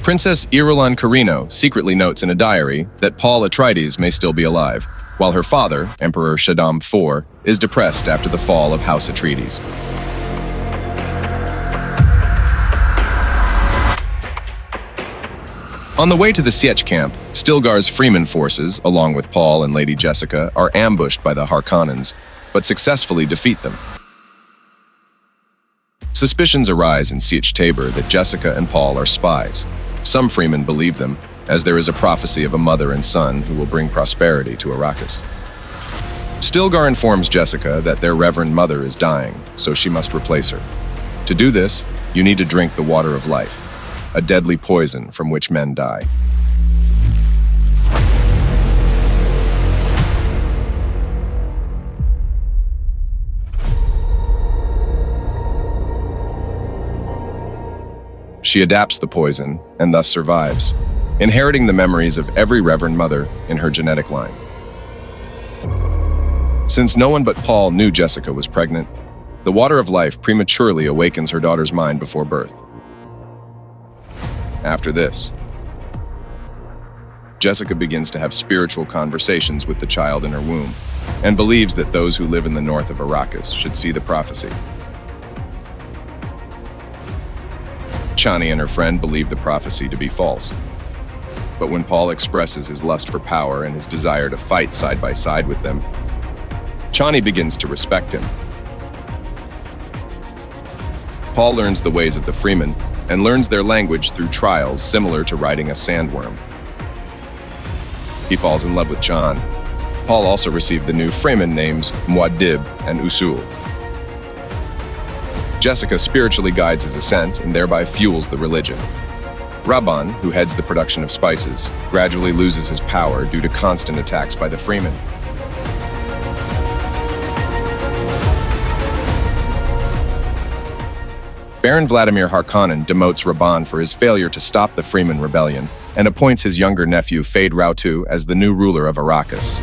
Princess Irulan Carino secretly notes in a diary that Paul Atreides may still be alive, while her father, Emperor Shaddam IV, is depressed after the fall of House Atreides. On the way to the Sietch camp, Stilgar's Freeman forces, along with Paul and Lady Jessica, are ambushed by the Harkonnens, but successfully defeat them. Suspicions arise in Sietch Tabor that Jessica and Paul are spies. Some Freemen believe them, as there is a prophecy of a mother and son who will bring prosperity to Arrakis. Stilgar informs Jessica that their Reverend Mother is dying, so she must replace her. To do this, you need to drink the Water of Life, a deadly poison from which men die. She adapts the poison and thus survives, inheriting the memories of every Reverend Mother in her genetic line. Since no one but Paul knew Jessica was pregnant, the Water of Life prematurely awakens her daughter's mind before birth. After this, Jessica begins to have spiritual conversations with the child in her womb and believes that those who live in the north of Arrakis should see the prophecy. Chani and her friend believe the prophecy to be false. But when Paul expresses his lust for power and his desire to fight side by side with them, Chani begins to respect him. Paul learns the ways of the Freemen and learns their language through trials similar to riding a sandworm. He falls in love with John. Paul also received the new Freeman names Muad'Dib and Usul. Jessica spiritually guides his ascent and thereby fuels the religion. Rabban, who heads the production of spices, gradually loses his power due to constant attacks by the Freemen. Baron Vladimir Harkonnen demotes Rabban for his failure to stop the Freeman rebellion and appoints his younger nephew Fade Rautu as the new ruler of Arrakis.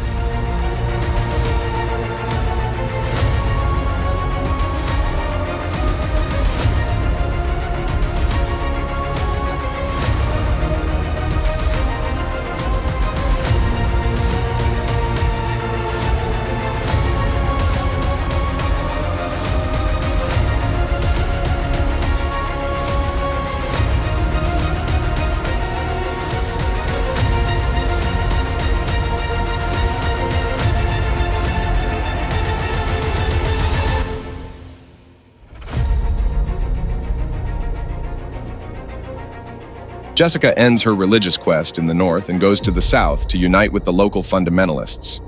Jessica ends her religious quest in the north and goes to the south to unite with the local fundamentalists.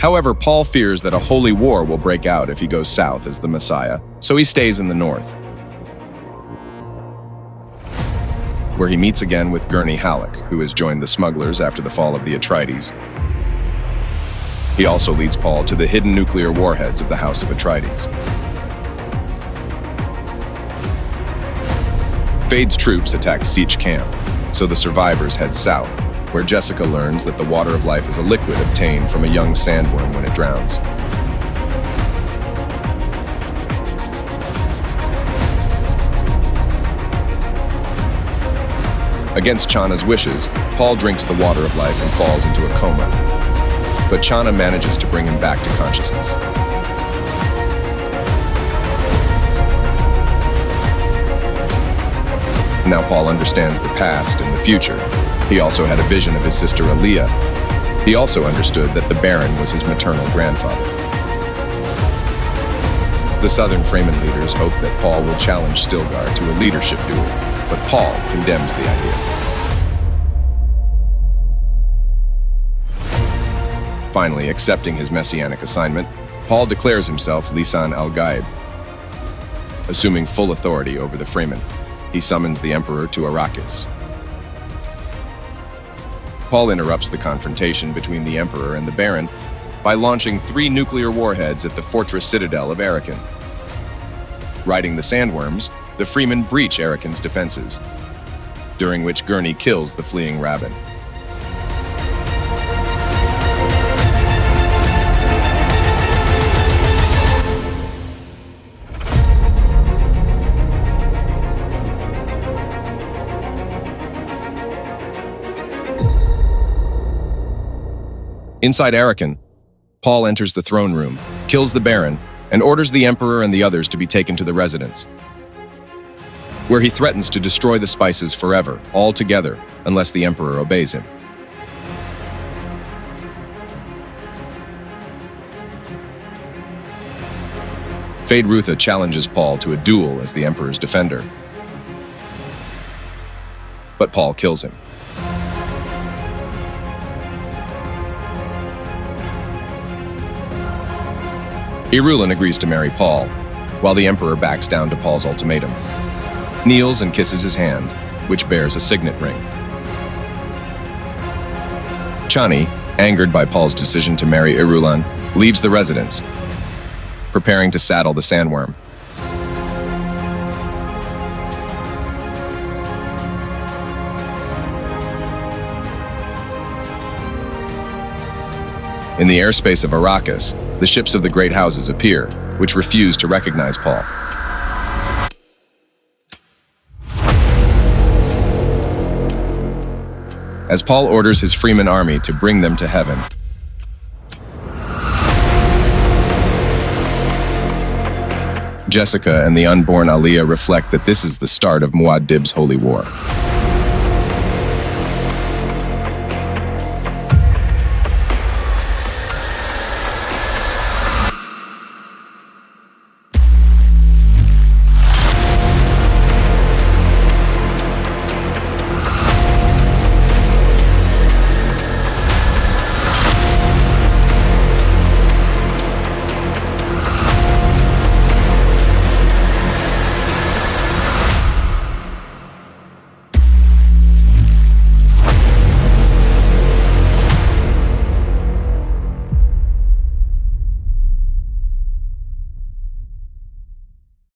However, Paul fears that a holy war will break out if he goes south as the Messiah, so he stays in the north, where he meets again with Gurney Halleck, who has joined the smugglers after the fall of the Atreides. He also leads Paul to the hidden nuclear warheads of the House of Atreides. Fade's troops attack Sietch camp, so the survivors head south, where Jessica learns that the Water of Life is a liquid obtained from a young sandworm when it drowns. Against Chana's wishes, Paul drinks the Water of Life and falls into a coma. But Chana manages to bring him back to consciousness. Now Paul understands the past and the future. He also had a vision of his sister Aaliyah. He also understood that the Baron was his maternal grandfather. The Southern Freeman leaders hope that Paul will challenge Stilgar to a leadership duel, but Paul condemns the idea. Finally, accepting his messianic assignment, Paul declares himself Lisan al-Gaib. Assuming full authority over the Freemen, he summons the Emperor to Arrakis. Paul interrupts the confrontation between the Emperor and the Baron by launching 3 nuclear warheads at the fortress citadel of Arrakin. Riding the sandworms, the Freemen breach Arrakin's defenses, during which Gurney kills the fleeing Rabban. Inside Arakan, Paul enters the throne room, kills the Baron, and orders the Emperor and the others to be taken to the residence, where he threatens to destroy the spices forever, all together, unless the Emperor obeys him. Feyd-Rautha challenges Paul to a duel as the Emperor's defender, but Paul kills him. Irulan agrees to marry Paul, while the Emperor backs down to Paul's ultimatum, kneels and kisses his hand, which bears a signet ring. Chani, angered by Paul's decision to marry Irulan, leaves the residence, preparing to saddle the sandworm. In the airspace of Arrakis, the ships of the Great Houses appear, which refuse to recognize Paul. As Paul orders his Freeman army to bring them to heaven, Jessica and the unborn Aliyah reflect that this is the start of Muad'Dib's holy war.